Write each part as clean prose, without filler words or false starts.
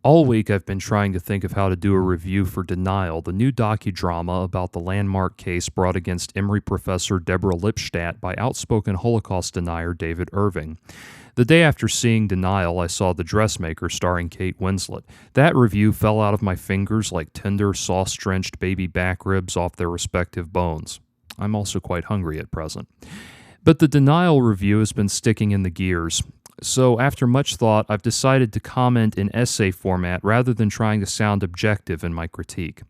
All week I've been trying to think of how to do a review for Denial, the new docudrama about the landmark case brought against Emory professor Deborah Lipstadt by outspoken Holocaust denier David Irving. The day after seeing Denial, I saw The Dressmaker starring Kate Winslet. That review fell out of my fingers like tender, sauce-drenched baby back ribs off their respective bones. I'm also quite hungry at present. But the Denial review has been sticking in the gears. So after much thought, I've decided to comment in essay format rather than trying to sound objective in my critique.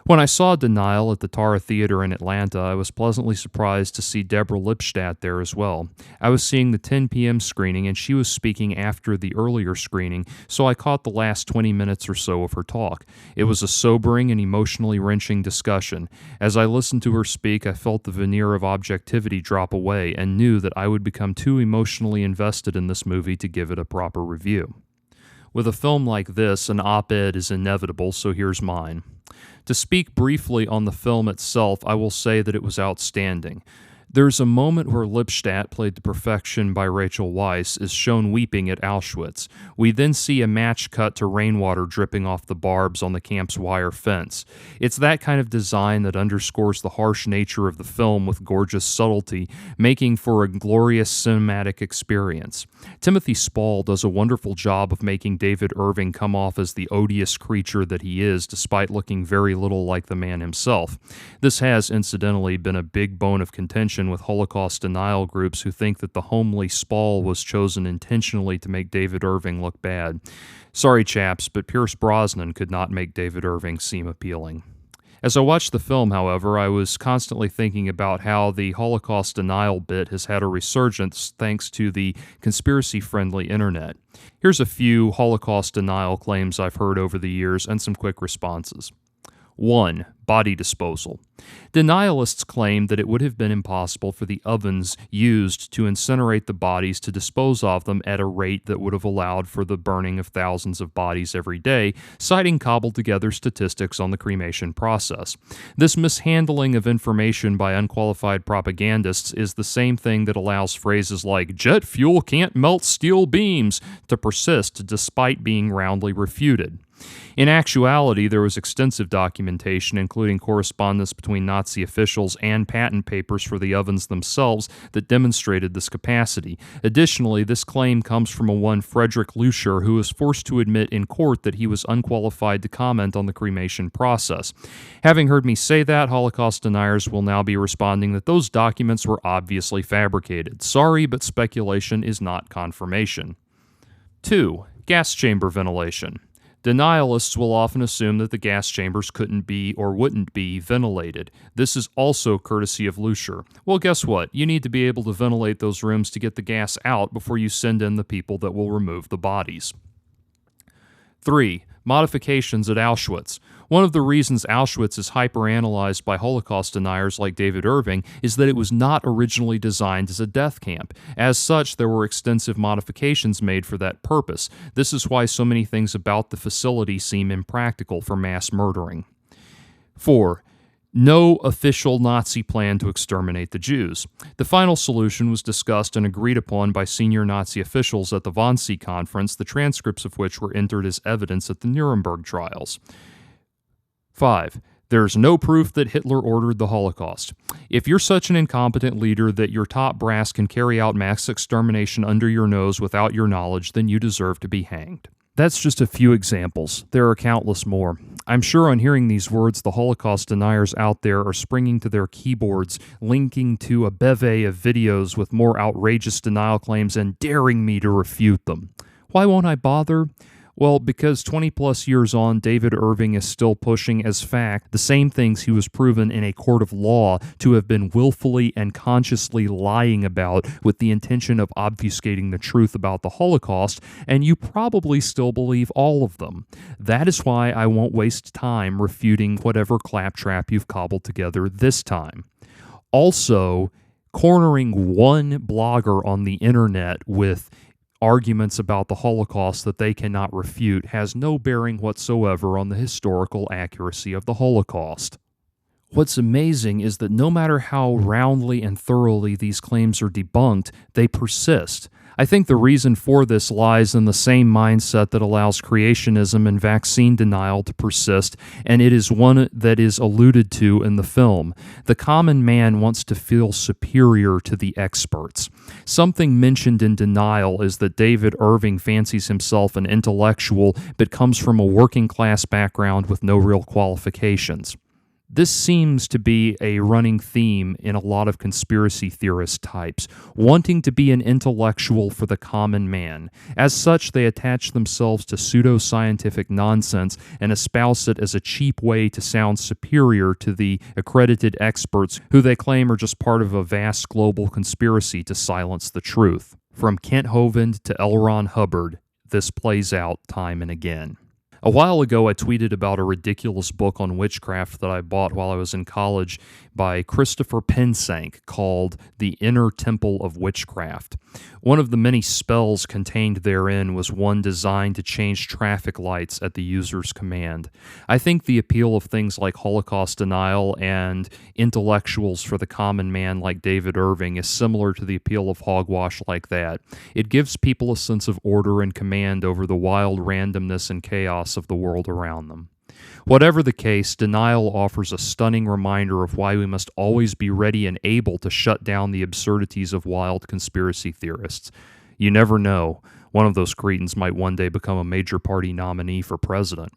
When I saw Denial at the Tara Theater in Atlanta, I was pleasantly surprised to see Deborah Lipstadt there as well. I was seeing the 10 p.m. screening, and she was speaking after the earlier screening, so I caught the last 20 minutes or so of her talk. It was a sobering and emotionally wrenching discussion. As I listened to her speak, I felt the veneer of objectivity drop away and knew that I would become too emotionally invested in this movie to give it a proper review. With a film like this, an op-ed is inevitable, so here's mine. To speak briefly on the film itself, I will say that it was outstanding. There's a moment where Lipstadt, played to perfection by Rachel Weisz, is shown weeping at Auschwitz. We then see a match cut to rainwater dripping off the barbs on the camp's wire fence. It's that kind of design that underscores the harsh nature of the film with gorgeous subtlety, making for a glorious cinematic experience. Timothy Spall does a wonderful job of making David Irving come off as the odious creature that he is, despite looking very little like the man himself. This has, incidentally, been a big bone of contention with Holocaust denial groups who think that the homely Spall was chosen intentionally to make David Irving look bad. Sorry, chaps, but Pierce Brosnan could not make David Irving seem appealing. As I watched the film, however, I was constantly thinking about how the Holocaust denial bit has had a resurgence thanks to the conspiracy-friendly internet. Here's a few Holocaust denial claims I've heard over the years and some quick responses. 1. Body disposal. Denialists claim that it would have been impossible for the ovens used to incinerate the bodies to dispose of them at a rate that would have allowed for the burning of thousands of bodies every day, citing cobbled-together statistics on the cremation process. This mishandling of information by unqualified propagandists is the same thing that allows phrases like "jet fuel can't melt steel beams" to persist despite being roundly refuted. In actuality, there was extensive documentation, including correspondence between Nazi officials and patent papers for the ovens themselves, that demonstrated this capacity. Additionally, this claim comes from a one Frederick Luscher, who was forced to admit in court that he was unqualified to comment on the cremation process. Having heard me say that, Holocaust deniers will now be responding that those documents were obviously fabricated. Sorry, but speculation is not confirmation. 2. Gas chamber ventilation. Denialists will often assume that the gas chambers couldn't be or wouldn't be ventilated. This is also courtesy of Luscher. Well, guess what? You need to be able to ventilate those rooms to get the gas out before you send in the people that will remove the bodies. 3. Modifications at Auschwitz. One of the reasons Auschwitz is hyperanalyzed by Holocaust deniers like David Irving is that it was not originally designed as a death camp. As such, there were extensive modifications made for that purpose. This is why so many things about the facility seem impractical for mass murdering. 4. No official Nazi plan to exterminate the Jews. The final solution was discussed and agreed upon by senior Nazi officials at the Wannsee Conference, the transcripts of which were entered as evidence at the Nuremberg trials. 5. There's no proof that Hitler ordered the Holocaust. If you're such an incompetent leader that your top brass can carry out mass extermination under your nose without your knowledge, then you deserve to be hanged. That's just a few examples. There are countless more. I'm sure on hearing these words, the Holocaust deniers out there are springing to their keyboards, linking to a bevy of videos with more outrageous denial claims and daring me to refute them. Why won't I bother? Well, because 20-plus years on, David Irving is still pushing as fact the same things he was proven in a court of law to have been willfully and consciously lying about with the intention of obfuscating the truth about the Holocaust, and you probably still believe all of them. That is why I won't waste time refuting whatever claptrap you've cobbled together this time. Also, cornering one blogger on the internet with arguments about the Holocaust that they cannot refute has no bearing whatsoever on the historical accuracy of the Holocaust. What's amazing is that no matter how roundly and thoroughly these claims are debunked, they persist. I think the reason for this lies in the same mindset that allows creationism and vaccine denial to persist, and it is one that is alluded to in the film. The common man wants to feel superior to the experts. Something mentioned in Denial is that David Irving fancies himself an intellectual but comes from a working-class background with no real qualifications. This seems to be a running theme in a lot of conspiracy theorist types, wanting to be an intellectual for the common man. As such, they attach themselves to pseudoscientific nonsense and espouse it as a cheap way to sound superior to the accredited experts who they claim are just part of a vast global conspiracy to silence the truth. From Kent Hovind to L. Ron Hubbard, this plays out time and again. A while ago, I tweeted about a ridiculous book on witchcraft that I bought while I was in college by Christopher Pensank called The Inner Temple of Witchcraft. One of the many spells contained therein was one designed to change traffic lights at the user's command. I think the appeal of things like Holocaust denial and intellectuals for the common man like David Irving is similar to the appeal of hogwash like that. It gives people a sense of order and command over the wild randomness and chaos of the world around them. Whatever the case, Denial offers a stunning reminder of why we must always be ready and able to shut down the absurdities of wild conspiracy theorists. You never know, one of those cretins might one day become a major party nominee for president.